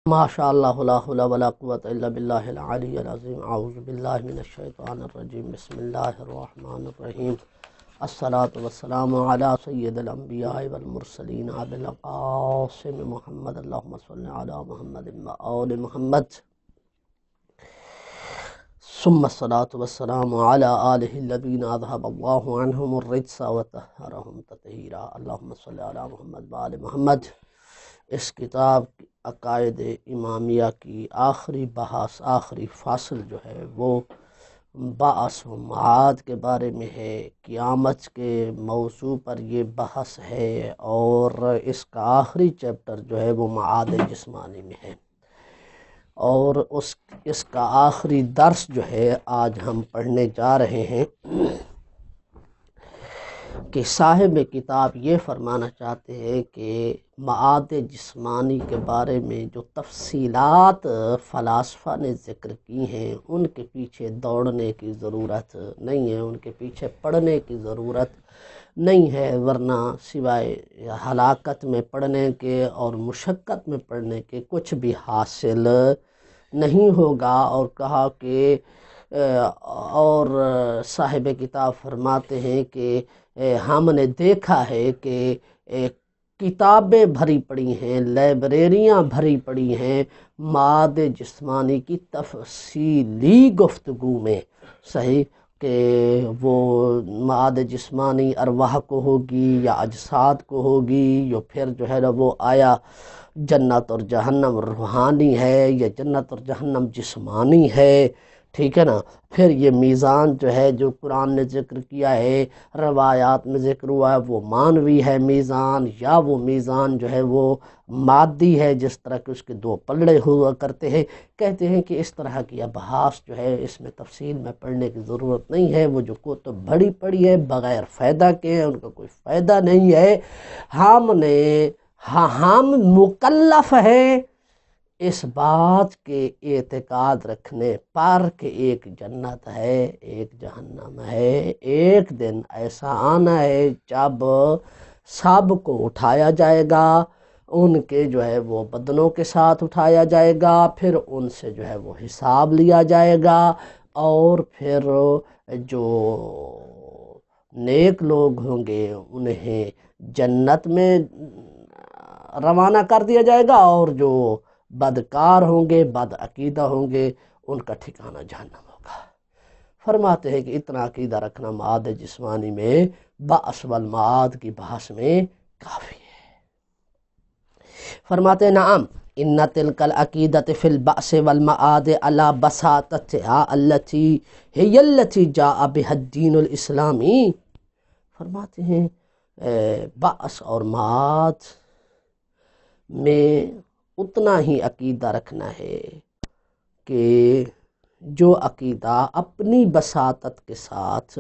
ماشاء اللہ لا حول ولا قوة الا باللہ العلی العظیم اعوذ باللہ من الشیطان الرجیم بسم اللہ الرحمن الرحیم الصلاة والسلام علی سید الانبیاء والمرسلین ابی القاسم محمد اللہم صل علی محمد وآل محمد ثم الصلاة والسلام علی آلہ الذین اذهب اللہ عنہم الرجس وطہرہم تطہیرا اللہم صل علی محمد وآل محمد۔ اس کتاب عقائد امامیہ کی آخری بحث، آخری فصل جو ہے وہ بعث و معاد کے بارے میں ہے۔ قیامت کے موضوع پر یہ بحث ہے اور اس کا آخری چیپٹر جو ہے وہ معاد جسمانی میں ہے، اور اس کا آخری درس جو ہے آج ہم پڑھنے جا رہے ہیں کہ صاحب کتاب یہ فرمانا چاہتے ہیں کہ معاد جسمانی کے بارے میں جو تفصیلات فلاسفہ نے ذکر کی ہیں ان کے پیچھے دوڑنے کی ضرورت نہیں ہے، ان کے پیچھے پڑھنے کی ضرورت نہیں ہے، ورنہ سوائے ہلاکت میں پڑھنے کے اور مشقت میں پڑھنے کے کچھ بھی حاصل نہیں ہوگا۔ اور کہا کہ اور صاحب کتاب فرماتے ہیں کہ ہم نے دیکھا ہے کہ کتابیں بھری پڑی ہیں، لائبریریاں بھری پڑی ہیں معاد جسمانی کی تفصیلی گفتگو میں، صحیح کہ وہ معاد جسمانی ارواح کو ہوگی یا اجساد کو ہوگی، یا پھر جو ہے نا وہ آیا جنت اور جہنم روحانی ہے یا جنت اور جہنم جسمانی ہے، ٹھیک ہے نا۔ پھر یہ میزان جو ہے جو قرآن نے ذکر کیا ہے، روایات میں ذکر ہوا ہے، وہ مانوی ہے میزان یا وہ میزان جو ہے وہ مادی ہے، جس طرح کہ اس کے دو پلڑے ہوا کرتے ہیں۔ کہتے ہیں کہ اس طرح کی ابحاث جو ہے اس میں تفصیل میں پڑھنے کی ضرورت نہیں ہے، وہ جو کتب بڑی پڑی ہے بغیر فائدہ کے ان کا کوئی فائدہ نہیں ہے۔ ہم مکلف ہیں اس بات کے اعتقاد رکھنے پر کہ ایک جنت ہے، ایک جہنم ہے، ایک دن ایسا آنا ہے جب سب کو اٹھایا جائے گا، ان کے جو ہے وہ بدنوں کے ساتھ اٹھایا جائے گا، پھر ان سے جو ہے وہ حساب لیا جائے گا، اور پھر جو نیک لوگ ہوں گے انہیں جنت میں روانہ کر دیا جائے گا، اور جو بدکار ہوں گے، بد عقیدہ ہوں گے، ان کا ٹھکانہ جہنم ہوگا۔ فرماتے ہیں کہ اتنا عقیدہ رکھنا معاد جسمانی میں بعث والمعاد کی بحث میں کافی ہے۔ فرماتے ہیں نعم ان تلک العقیدۃ فی البعث والمعاد علی بساطتها التي هي التي جاء بها الدین الاسلامی۔ فرماتے ہیں بعث اور معاد میں اتنا ہی عقیدہ رکھنا ہے کہ جو عقیدہ اپنی بساطت کے ساتھ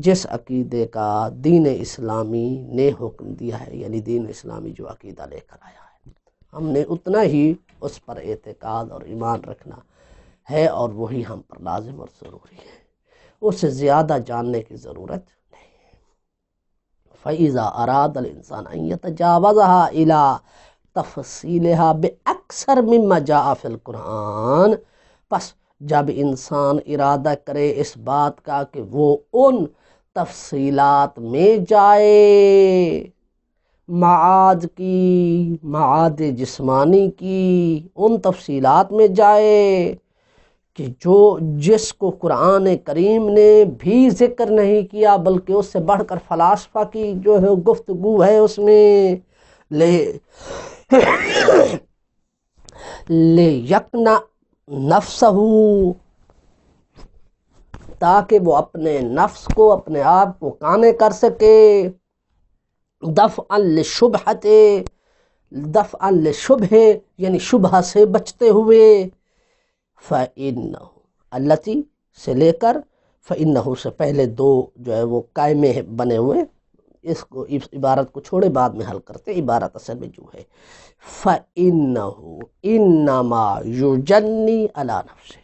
جس عقیدے کا دین اسلامی نے حکم دیا ہے، یعنی دین اسلامی جو عقیدہ لے کر آیا ہے، ہم نے اتنا ہی اس پر اعتقاد اور ایمان رکھنا ہے، اور وہی ہم پر لازم اور ضروری ہے، اس سے زیادہ جاننے کی ضرورت نہیں۔ فَإِذَا أَرَادَ الْإِنسَانَ أَن يَتَجَاوَزَهَا إِلَىٰ تَفْصِيلِهَا بِأَكْثَرَ مِمَّا جَاءَ فِي الْقُرْآنِ، پس جب انسان ارادہ کرے اس بات کا کہ وہ ان تفصیلات میں جائے، معاد کی، معاد جسمانی کی ان تفصیلات میں جائے کہ جس کو قرآن کریم نے بھی ذکر نہیں کیا، بلکہ اس سے بڑھ کر فلاسفہ کی جو ہے گفتگو ہے اس میں لے یقنا نفسہ، تاکہ وہ اپنے نفس کو، اپنے آپ کو قانع کر سکے، دفعا لشبہت، دفعا لشبہ یعنی شبہ سے بچتے ہوئے، فَإِنَّهُ الَّتِي سے لے کر فَإِنَّهُ سے پہلے دو جو ہے وہ قائمے بنے ہوئے، اس عبارت کو چھوڑے بعد میں حل کرتے، عبارت اصل میں جو ہے فَإِنَّهُ إِنَّمَا يُجَنِّي عَلَى نَفْسِهِ،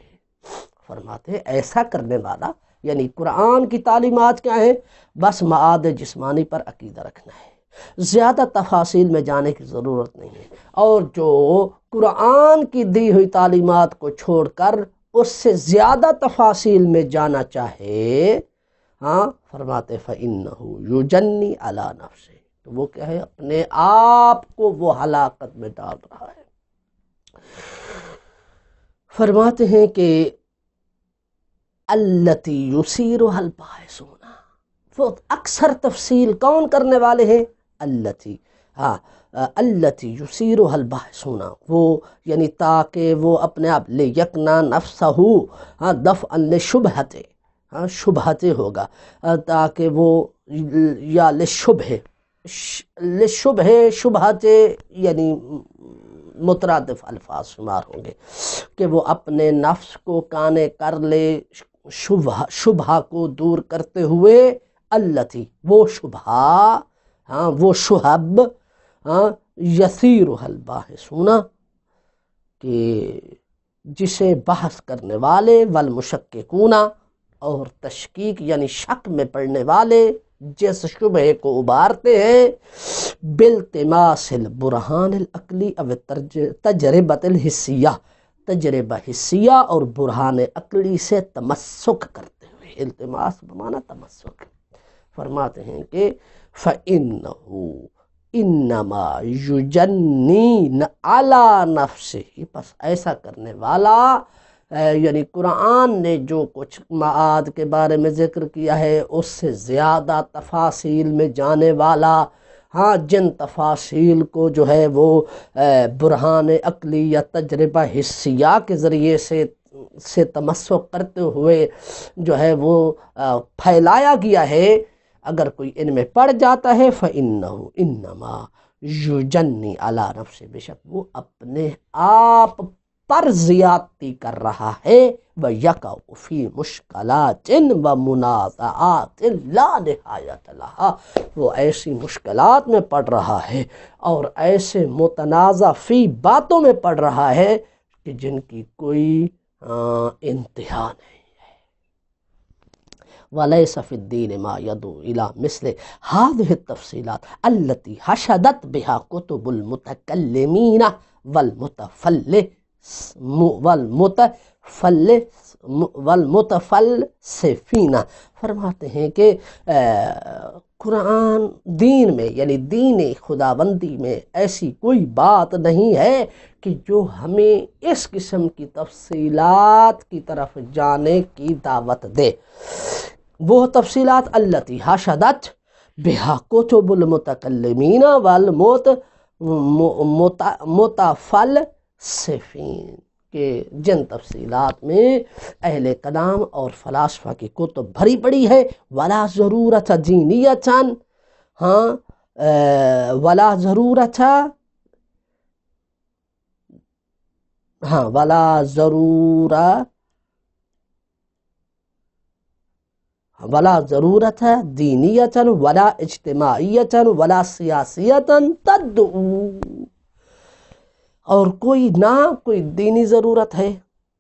فرماتے ہیں ایسا کرنے والا، یعنی قرآن کی تعلیمات کیا ہیں؟ بس معاد جسمانی پر عقیدہ رکھنا ہے، زیادہ تفاصیل میں جانے کی ضرورت نہیں ہے، اور جو قرآن کی دی ہوئی تعلیمات کو چھوڑ کر اس سے زیادہ تفاصیل میں جانا چاہے، ہاں فرماتے فَإِنَّهُ يُجَنِّي عَلَى نَفْسِهِ، تو وہ کیا ہے، اپنے آپ کو وہ ہلاکت میں ڈال رہا ہے۔ فرماتے ہیں کہ الَّتِي يُثِيرُهَا الْبَاحِثُونَ، وہ اکثر تفصیل کون کرنے والے ہیں؟ الَّتِي، ہاں الَّتِي يُثِيرُهَا الْبَاحِثُونَ، وہ یعنی تاکہ وہ اپنے آپ لِيَقْنَا نَفْسَهُ، ہاں دفعًا لِشُبْہَتِ، ہاں شبہت ہوگا، تاکہ وہ یا لشبہ شبہت یعنی مترادف الفاظ شمار ہوں گے کہ وہ اپنے نفس کو کانے کر لے شبہ کو دور کرتے ہوئے، التی وہ شبہ، ہاں وہ شہب، ہاں یثیرها الباحثون، کہ جسے بحث کرنے والے، والمشککون اور تشکیک یعنی شک میں پڑنے والے جس شبہ کو ابارتے ہیں، بالتماس البرہان العقلی او تجربۃ الحسیہ، تجربہ حسیہ اور برہان عقلی سے تمسک کرتے ہوئے، التماس بمعنی تمسک۔ فرماتے ہیں کہ فَإِنَّهُ إِنَّمَا يُجَنِّي عَلَى نَفْسِهِ، پس ایسا کرنے والا، یعنی قرآن نے جو کچھ معاد کے بارے میں ذکر کیا ہے اس سے زیادہ تفاصیل میں جانے والا، ہاں جن تفاصیل کو جو ہے وہ برہان عقلی یا تجربہ حسیہ کے ذریعے سے تمسک کرتے ہوئے جو ہے وہ پھیلایا گیا ہے، اگر کوئی ان میں پڑ جاتا ہے فَإِنَّهُ إِنَّمَا يُجَنِّي عَلَى نَفْسِهِ، بے شک وہ اپنے آپ پر زیادتی کر رہا ہے، وَيَقَعُ فِي مُشْكَلَاتٍ وَمُنَازَعَاتٍ لَا نِہَایَةَ لَهَا، وہ ایسی مشکلات میں پڑ رہا ہے اور ایسے متنازع فی باتوں میں پڑ رہا ہے کہ جن کی کوئی انتہا نہیں۔ وَلَيْسَ فِي الدِّينِ مَا يَدْعُو إِلَى مِثْلِ هَذِهِ التَّفْصِيلَاتِ الَّتِي حَشَدَتْ بِهَا كُتُبُ الْمُتَكَلِّمِينَ والمتفلسفین۔ فرماتے ہیں کہ قرآن دین میں یعنی دین خداوندی میں ایسی کوئی بات نہیں ہے کہ جو ہمیں اس قسم کی تفصیلات کی طرف جانے کی دعوت دے۔ وہ تفصیلات التی حشدت بہا کتب المتکلمین والمتفلسفین، کہ جن تفصیلات میں اہل کلام اور فلاسفہ کی کتب بھری پڑی ہے، ولا ضرورت دینیتاً، ہاں ولا ضرورت، ہاں ولا ضرورت دینیتاً ولا اجتماعیتاً ولا سیاسیتاً تدعو، اور نہ کوئی دینی ضرورت ہے،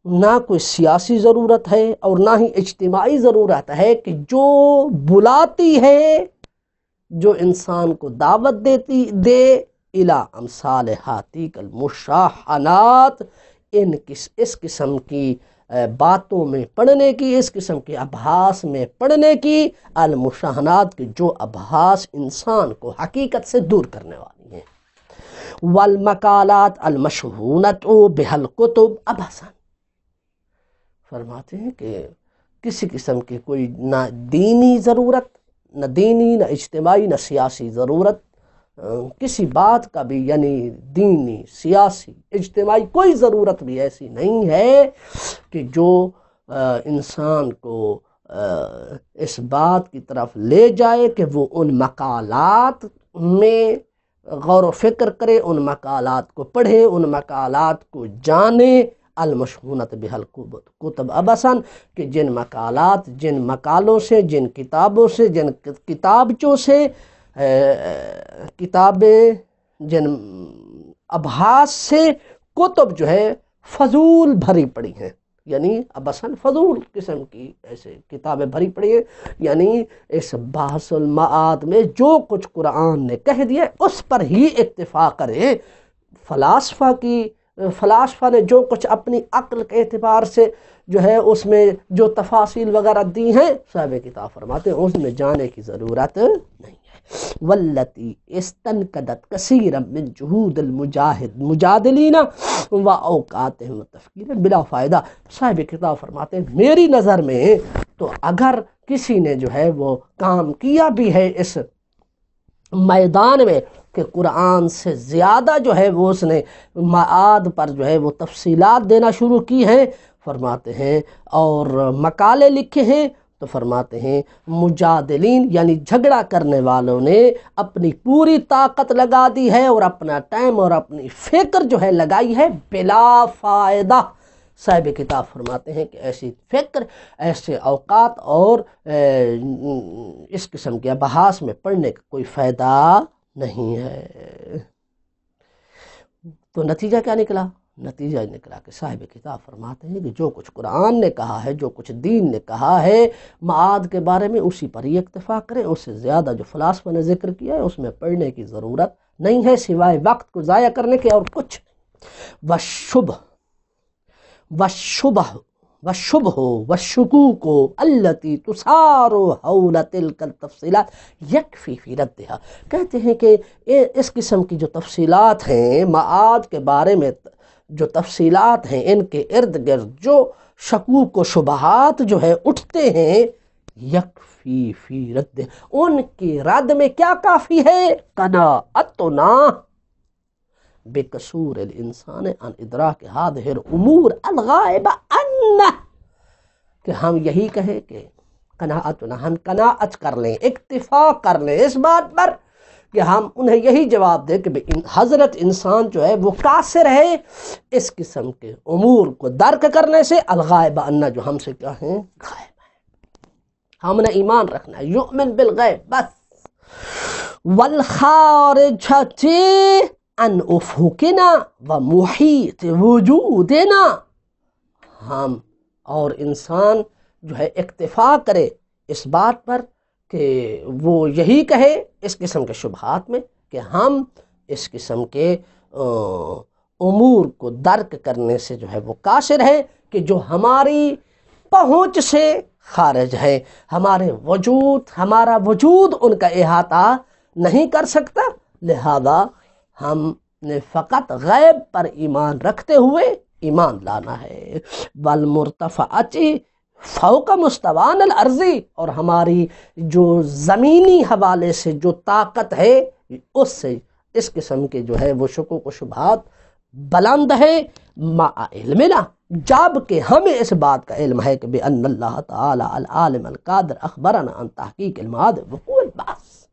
نہ کوئی سیاسی ضرورت ہے، اور نہ ہی اجتماعی ضرورت ہے کہ جو بلاتی ہے، جو انسان کو دعوت دیتی دے الی امثال ہاتیک المشاحنات، اس قسم کی باتوں میں پڑھنے کی، اس قسم کے ابحاث میں پڑھنے کی، المشاحنات کے جو ابحاث انسان کو حقیقت سے دور کرنے والی ہیں، والمقالات المشحونۃ بها الکتب عبثاً۔ فرماتے ہیں کہ کسی قسم کی کوئی نہ دینی ضرورت، نہ دینی، نہ اجتماعی، نہ سیاسی ضرورت، کسی بات کا بھی یعنی دینی، سیاسی، اجتماعی کوئی ضرورت بھی ایسی نہیں ہے کہ جو انسان کو اس بات کی طرف لے جائے کہ وہ ان مقالات میں غور و فکر کرے، ان مقالات کو پڑھے، ان مقالات کو جانے، المشہونت بہل کتب ابسن، کہ جن مقالات، جن مقالوں سے، جن کتابوں سے، جن کتابچوں سے، کتابیں، جن ابحاث سے کتب جو ہے فضول بھری پڑی ہیں، یعنی ابسن فضول قسم کی ایسے کتابیں بھری پڑی ہیں، یعنی اس بحث المعاد میں جو کچھ قرآن نے کہہ دیا اس پر ہی اکتفا کریں۔ فلاسفہ نے جو کچھ اپنی عقل کے اعتبار سے جو ہے اس میں جو تفاصیل وغیرہ دی ہیں، صاحب کتاب فرماتے ہیں اس میں جانے کی ضرورت نہیں ہے۔ والتی استنقدت کثیرا من جہود المجادلین و اوقاتہم تفکیر بلا فائدہ۔ صاحب کتاب فرماتے ہیں میری نظر میں تو اگر کسی نے جو ہے وہ کام کیا بھی ہے اس میدان میں کہ قرآن سے زیادہ جو ہے وہ اس نے معاد پر جو ہے وہ تفصیلات دینا شروع کی ہیں، فرماتے ہیں، اور مقالے لکھے ہیں، تو فرماتے ہیں مجادلین یعنی جھگڑا کرنے والوں نے اپنی پوری طاقت لگا دی ہے اور اپنا ٹائم اور اپنی فکر جو ہے لگائی ہے بلا فائدہ۔ صاحب کتاب فرماتے ہیں کہ ایسی فکر، ایسے اوقات اور اس قسم کے بحث میں پڑھنے کا کوئی فائدہ نہیں ہے۔ تو نتیجہ کیا نکلا؟ نتیجہ نکلا کہ صاحب کتاب فرماتے ہیں کہ جو کچھ قرآن نے کہا ہے، جو کچھ دین نے کہا ہے معاد کے بارے میں، اسی پر ہی اکتفا کریں، اس سے زیادہ جو فلاسفہ نے ذکر کیا ہے اس میں پڑھنے کی ضرورت نہیں ہے سوائے وقت کو ضائع کرنے کے اور کچھ۔ والشبہ والشکوک التی تثار حول تلک التفصیلات یکفی فی ردھا۔ کہتے ہیں کہ اس قسم کی جو تفصیلات ہیں معاد کے بارے میں، جو تفصیلات ہیں ان کے ارد گرد جو شکوک و شبہات جو ہے اٹھتے ہیں، یکفی فی رد، ان کی رد میں کیا کافی ہے؟ قناعتنا بقصور الانسان عن ادراک هذه الامور الغائبہ عنہ، کہ ہم یہی کہیں کہ قناعتنا، ہم قناعت کر لیں، اکتفا کر لیں اس بات پر کہ ہم انہیں یہی جواب دیں کہ حضرت انسان جو ہے وہ قاصر ہے اس قسم کے امور کو درک کرنے سے، الغائبہ عنہ، جو ہم سے کیا ہیں؟ غائب ہے۔ ہم نے ایمان رکھنا ہے، یؤمن بالغیب بس۔ والخارجۃ عن افقنا ومحیط وجودنا، ہم اور انسان جو ہے اکتفا کرے اس بات پر کہ وہ یہی کہے اس قسم کے شبہات میں کہ ہم اس قسم کے امور کو درک کرنے سے جو ہے وہ قاصر ہے، کہ جو ہماری پہنچ سے خارج ہے، ہمارا وجود ان کا احاطہ نہیں کر سکتا، لہذا ہم نے فقط غیب پر ایمان رکھتے ہوئے ایمان لانا ہے۔ والمرتفعۃ فوق مستوان الارضی، اور ہماری جو زمینی حوالے سے جو طاقت ہے اس سے اس قسم کے جو ہے وہ شکوک و شبہات بلند ہے، مع علمنا، جب کہ ہمیں اس بات کا علم ہے کہ بأن اللہ تعالی العالم القادر اخبرنا عن تحقیق المعاد وقوع البعث،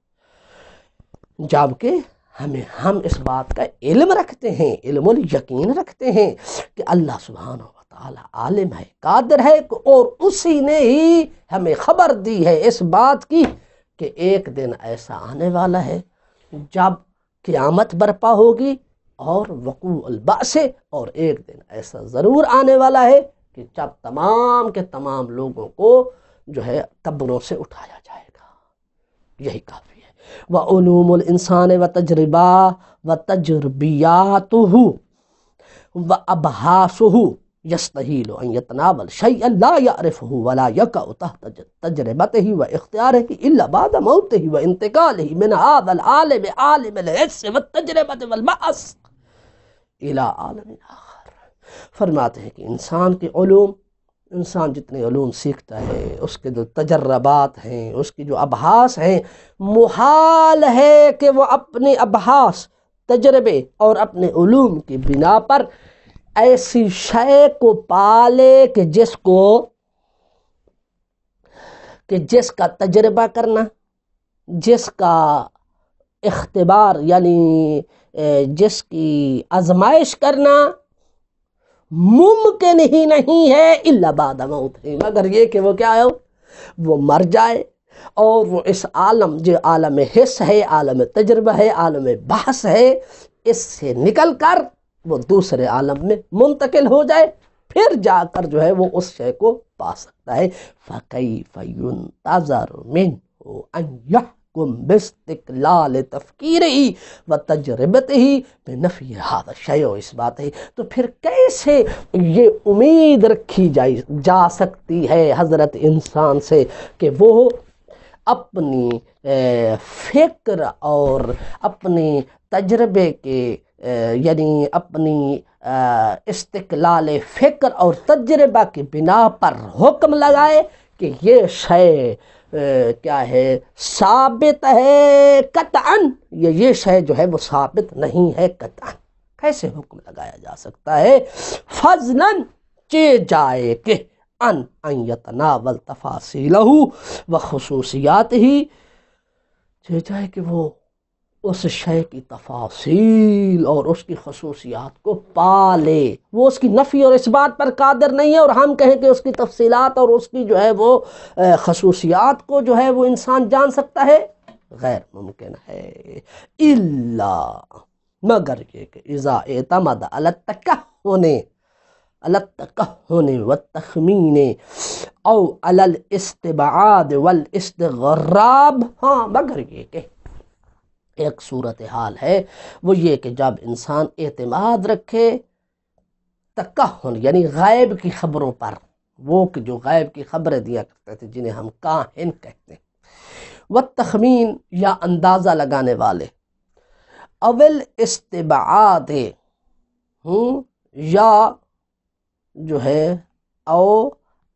جب کہ ہم اس بات کا علم رکھتے ہیں، علم الیقین رکھتے ہیں کہ اللہ سبحانہ و تعالی عالم ہے، قادر ہے، اور اسی نے ہی ہمیں خبر دی ہے اس بات کی کہ ایک دن ایسا آنے والا ہے جب قیامت برپا ہوگی، اور وقوع البعث، اور ایک دن ایسا ضرور آنے والا ہے کہ جب تمام کے تمام لوگوں کو جو ہے قبروں سے اٹھایا جائے گا، یہی کافی ہے۔ وعلوم الانسان وتجربہ وتجربیاتہ وابحاثہ یستحیل ان یتناول شیئا لا یعرفہ ولا یقع تحت تجربتہ واختیارہ الا بعد موتہ وانتقالہ من هذا العالم عالم الحس والتجربہ والبعث الى عالم آخر۔ فرماتے ہیں کہ انسان کے علوم، انسان جتنے علوم سیکھتا ہے، اس کے جو تجربات ہیں، اس کی جو ابحاث ہیں، محال ہے کہ وہ اپنے ابحاث، تجربے اور اپنے علوم کی بنا پر ایسی شے کو پالے کہ جس کا تجربہ کرنا، جس کا اختبار یعنی جس کی آزمائش کرنا ممکن ہی نہیں ہے الا بعد موت، مگر یہ کہ وہ کیا ہے، وہ مر جائے اور وہ اس عالم، جو عالم حس ہے، عالم تجربہ ہے، عالم بحث ہے، اس سے نکل کر وہ دوسرے عالم میں منتقل ہو جائے، پھر جا کر جو ہے وہ اس شے کو پا سکتا ہے۔ فَكَيْفَ يُنْتَظَرُ مِنْهُ أَنْ يَحْكُمْ بِاسْتِقْلَالِ تَفْكِيرِهِ وَتَجْرِبَتِهِ بِنَفْيِ هَذَا الشَّيْءِ وَإِثْبَاتِهِ، تو پھر کیسے یہ امید رکھی جا سکتی ہے حضرت انسان سے کہ وہ اپنی فکر اور اپنی تجربے کے یعنی اپنی استقلال فکر اور تجربہ کی بنا پر حکم لگائے کہ یہ شے کیا ہے، ثابت ہے قطعاً، یہ شے جو ہے وہ ثابت نہیں ہے قطعاً، کیسے حکم لگایا جا سکتا ہے؟ فضلاً چے جائے کہ ان یتناول تفاصیلہ و خصوصیات ہی، چے جائے کہ وہ اس شے کی تفاصیل اور اس کی خصوصیات کو پا لے، وہ اس کی نفی اور اس بات پر قادر نہیں ہے، اور ہم کہیں کہ اس کی تفصیلات اور اس کی جو ہے وہ خصوصیات کو جو ہے وہ انسان جان سکتا ہے، غیر ممکن ہے۔ الا مگر یہ کہ اذا اعتمد علی التکہن والتخمین او علی الاستبعاد والاستغراب، ہاں مگر یہ کہ ایک صورتحال ہے وہ یہ کہ جب انسان اعتماد رکھے تکہن یعنی غیب کی خبروں پر، وہ کہ جو غیب کی خبریں دیا کرتے تھے جنہیں ہم کاہن کہتے ہیں، والتخمین یا اندازہ لگانے والے، اول استبعاد یا جو ہے او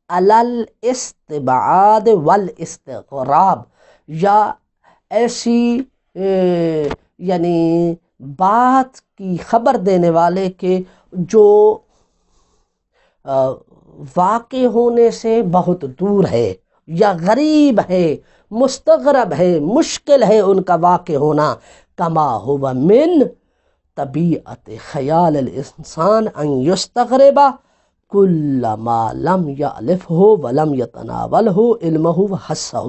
علل استبعاد والاستغراب، یا ایسی یعنی بات کی خبر دینے والے کہ جو واقع ہونے سے بہت دور ہے یا غریب ہے، مستغرب ہے، مشکل ہے ان کا واقع ہونا، کما ہو من طبیعت خیال الانسان ان یستغرب کل ما لم یعلفہ ولم یتناولہ علمہ وحسہ،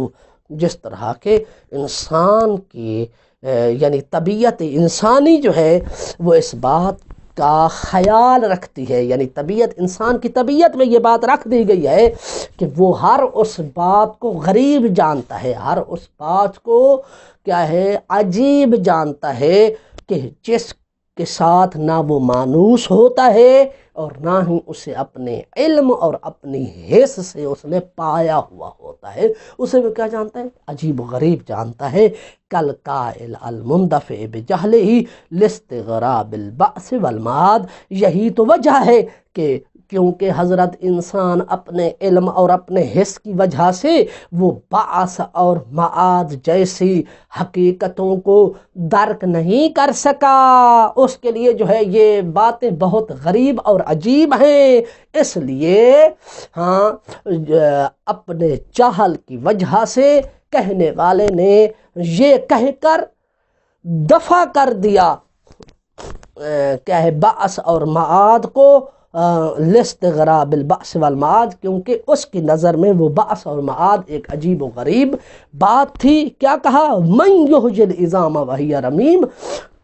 جس طرح کہ انسان کی یعنی طبیعت انسانی جو ہے وہ اس بات کا خیال رکھتی ہے، یعنی طبیعت انسان کی طبیعت میں یہ بات رکھ دی گئی ہے کہ وہ ہر اس بات کو غریب جانتا ہے، ہر اس بات کو کیا ہے، عجیب جانتا ہے کہ جس کے ساتھ نہ وہ مانوس ہوتا ہے اور نہ ہی اسے اپنے علم اور اپنی حس سے اس نے پایا ہوا ہوتا ہے، اسے وہ کیا جانتا ہے؟ عجیب و غریب جانتا ہے۔ کل قائل المندفع بجہلہ لاستغراب البعث والمعاد، یہی تو وجہ ہے کہ کیونکہ حضرت انسان اپنے علم اور اپنے حس کی وجہ سے وہ بعث اور معاد جیسی حقیقتوں کو درک نہیں کر سکا، اس کے لیے جو ہے یہ باتیں بہت غریب اور عجیب ہیں، اس لیے ہاں اپنے جہل کی وجہ سے کہنے والے نے یہ کہہ کر دفع کر دیا کیا ہے، بعث اور معاد کو، لاستغراب البعث والمعاد، کیونکہ اس کی نظر میں وہ بعث اور معاد ایک عجیب و غریب بات تھی۔ کیا کہا؟ من یحیی العظام وہی رمیم،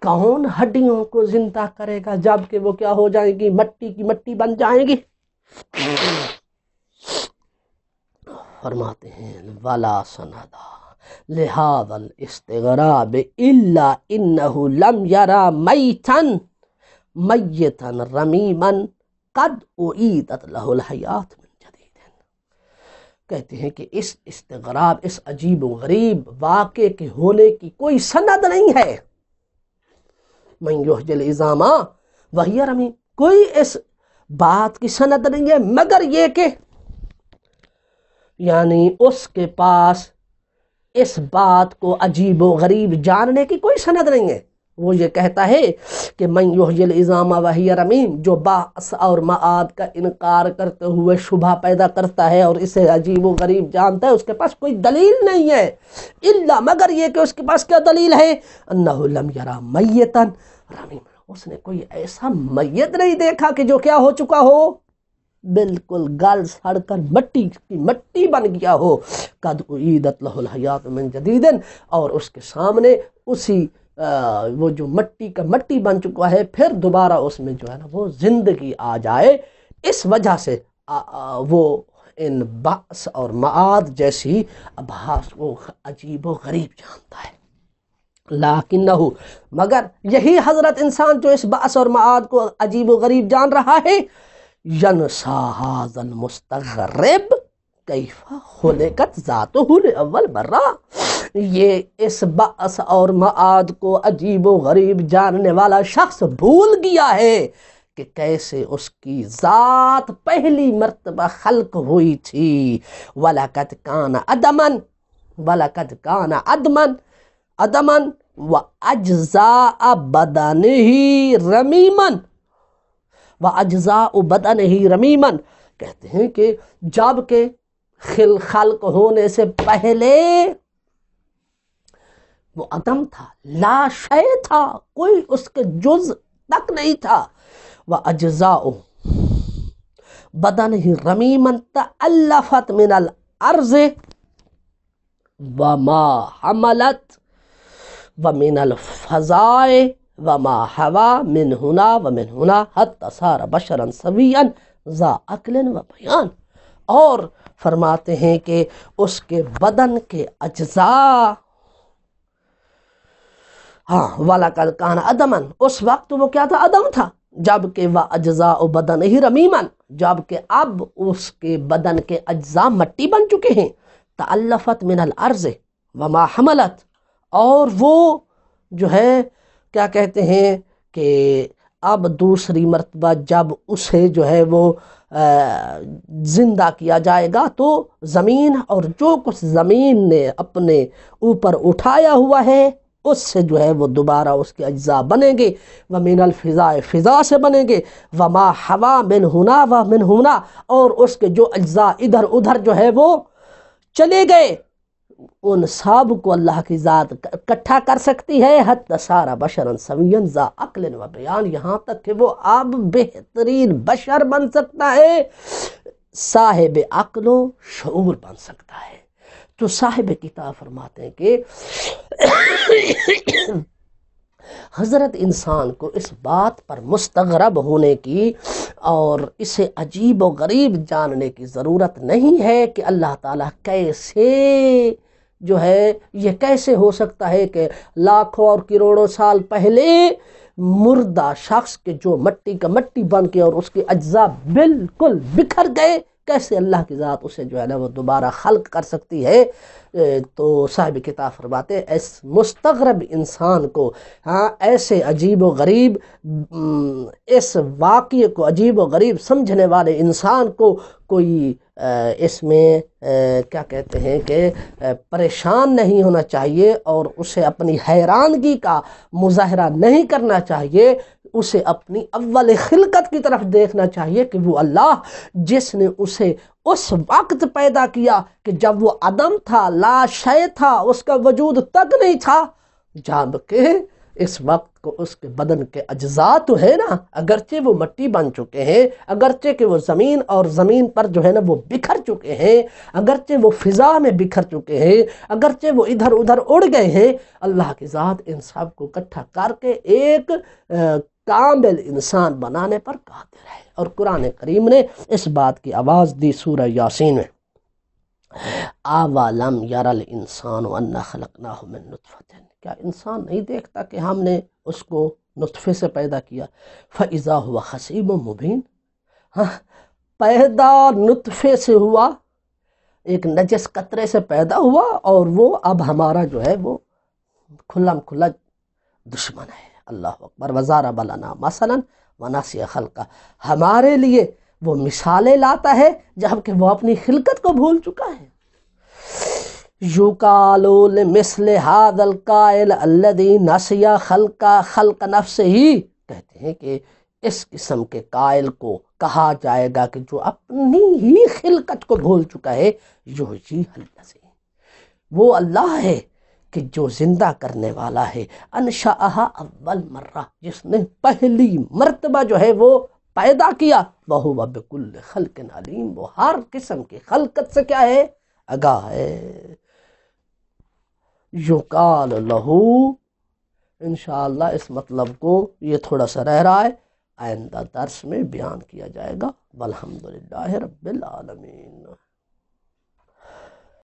کون ہڈیوں کو زندہ کرے گا جب کہ وہ کیا ہو جائیں گی، مٹی کی مٹی بن جائیں گی۔ فرماتے ہیں ولا سندا لہذا الاستغراب الا انہ لم یرا میتا رمیما قد اعیدت لہ الحیات من جدید، کہتے ہیں کہ اس استغراب، اس عجیب و غریب واقعے کے ہونے کی کوئی سند نہیں ہے۔ من یحیی العظام وہی رمیم، کوئی اس بات کی سند نہیں ہے مگر یہ کہ یعنی اس کے پاس اس بات کو عجیب و غریب جاننے کی کوئی سند نہیں ہے۔ وہ یہ کہتا ہے کہ من یحیی العظام وہی رمیم، جو بعث اور معاد کا انکار کرتے ہوئے شبہ پیدا کرتا ہے اور اسے عجیب و غریب جانتا ہے، اس کے پاس کوئی دلیل نہیں ہے، الا مگر یہ کہ اس کے پاس کیا دلیل ہے؟ انہ لم یرا میتا رمیم، اس نے کوئی ایسا میت نہیں دیکھا کہ جو کیا ہو چکا ہو، بالکل گل سڑ کر مٹی کی مٹی بن گیا ہو، قد اعیدت لہ الحیات من جدید، اور اس کے سامنے اسی وہ جو مٹی کا مٹی بن چکا ہے پھر دوبارہ اس میں جو ہے نا وہ زندگی آ جائے، اس وجہ سے وہ ان بعث اور معاد جیسی ابحاث کو عجیب و غریب جانتا ہے۔ لیکنہ، مگر یہی حضرت انسان جو اس بعث اور معاد کو عجیب و غریب جان رہا ہے، ینسا ھذا المستغرب کیف خلقت ذاتہ لاول مرہ، یہ اس بعث اور معاد کو عجیب و غریب جاننے والا شخص بھول گیا ہے کہ کیسے اس کی ذات پہلی مرتبہ خلق ہوئی تھی۔ وَلَقَدْ كَانَ عَدَمًا وَلَقَدْ كَانَ عَدَمًا وَأَجْزَاءَ بَدَنِهِ رَمِيمًا وَأَجْزَاءُ بَدَنِهِ رَمِيمًا، کہتے ہیں کہ جب کہ خلق ہونے سے پہلے وہ عدم تھا، لا شے تھا، کوئی اس کے جز تک نہیں تھا۔ وَأَجْزَاءُ بَدَنِهِ رَمِيمًا تَأَلَّفَتْ مِنَ الْأَرْضِ وَمَا حَمَلَتْ وَمِنَ الْفَضَاءِ وَمَا حَوَى مِنْ هُنَا وَمِنْ هُنَا حَتَّى صَارَ بَشَرًا سَوِيًّا ذَا عَقْلٍ وَبَيَانٍ، اور فرماتے ہیں کہ اس کے بدن کے اجزاء، وَلَقَدْ كَانَ عَدَمًا، اس وقت وہ کیا تھا؟ عدم تھا، جبکہ وَأَجْزَاءُ بَدَنِهِ رَمِيمًا، جبکہ اب اس کے بدن کے اجزاء مٹی بن چکے ہیں۔ تَأَلَّفَتْ مِنَ الْأَرْضِ وَمَا حَمَلَتْ، اور وہ جو ہے کیا کہتے ہیں کہ اب دوسری مرتبہ جب اسے جو ہے وہ زندہ کیا جائے گا تو زمین اور جو کچھ زمین نے اپنے اوپر اٹھایا ہوا ہے اس سے جو ہے وہ دوبارہ اس کے اجزاء بنیں گے، وَمِنَ الْفِضَاءِ فضا سے بنیں گے، وَمَا حَوَى مِنْ هُنَا وَمِنْ هُنَا، اور اس کے جو اجزاء ادھر ادھر جو ہے وہ چلے گئے، ان سب کو اللہ کی ذات اکٹھا کر سکتی ہے۔ حتی صار بشرا سویا ذا عقل و بیان، یہاں تک کہ وہ اب بہترین بشر بن سکتا ہے، صاحب عقل و شعور بن سکتا ہے۔ تو صاحب کتاب فرماتے ہیں کہ حضرت انسان کو اس بات پر مستغرب ہونے کی اور اسے عجیب و غریب جاننے کی ضرورت نہیں ہے کہ اللہ تعالیٰ کیسے جو ہے یہ کیسے ہو سکتا ہے کہ لاکھوں اور کروڑوں سال پہلے مردہ شخص کے جو مٹی کا مٹی بن کے اور اس کے اجزاء بالکل بکھر گئے، کیسے اللہ کی ذات اسے جو ہے نا وہ دوبارہ خلق کر سکتی ہے۔ تو صاحب کتاب فرماتے ہیں اس مستغرب انسان کو، ایسے عجیب و غریب اس واقعے کو عجیب و غریب سمجھنے والے انسان کو کوئی اس میں کیا کہتے ہیں کہ پریشان نہیں ہونا چاہیے اور اسے اپنی حیرانگی کا مظاہرہ نہیں کرنا چاہیے، اسے اپنی اول خلقت کی طرف دیکھنا چاہیے کہ وہ اللہ جس نے اسے اس وقت پیدا کیا کہ جب وہ عدم تھا، لا شے تھا، اس کا وجود تک نہیں تھا، جبکہ اس وقت کو اس کے بدن کے اجزاء تو ہے نا، اگرچہ وہ مٹی بن چکے ہیں، اگرچہ کہ وہ زمین اور زمین پر جو ہے نا وہ بکھر چکے ہیں، اگرچہ وہ فضا میں بکھر چکے ہیں، اگرچہ وہ ادھر ادھر اڑ گئے ہیں، اللہ کی ذات ان سب کو اکٹھا کر کے ایک کامل انسان بنانے پر قادر ہے۔ اور قرآن کریم نے اس بات کی آواز دی سورہ یاسین میں، اَوَلَمْ يَرَ الْإِنسَانُ أَنَّا خَلَقْنَاهُ مِن نُطْفَةٍ، کیا انسان نہیں دیکھتا کہ ہم نے اس کو نطفے سے پیدا کیا، فَإِذَا هُوَ خَصِيمٌ مُبِينٌ، پیدا نطفے سے ہوا، ایک نجس قطرے سے پیدا ہوا اور وہ اب ہمارا جو ہے وہ کھلم کھلا دشمن ہے۔ اللہ اکبر۔ وَضَرَبَ لَنَا مَثَلًا وَنَسِيَ خَلْقَهُ، ہمارے لیے وہ مثالیں لاتا ہے جبکہ وہ اپنی خلقت کو بھول چکا ہے۔ یُقَالُ لِمِثْلِ هَذَا الْقَائِلِ الَّذِي نَسِیَ خَلْقَ نَفْسِهِ، کہتے ہیں کہ اس قسم کے قائل کو کہا جائے گا کہ جو اپنی ہی خلقت کو بھول چکا ہے، یحییہ الذی، وہ اللہ ہے کہ جو زندہ کرنے والا ہے، انشأها اول مرہ، جس نے پہلی مرتبہ جو ہے وہ پیدا کیا، وَهُوَ بِكُلِّ خَلْقٍ عَلِيمٌ، وہ ہر قسم کی خلقت سے کیا ہے؟ آگاہ ہے۔ یقال لہو، انشاءاللہ اس مطلب کو یہ تھوڑا سا رہ رہا ہے، آئندہ درس میں بیان کیا جائے گا۔ والحمدللہ رب العالمین۔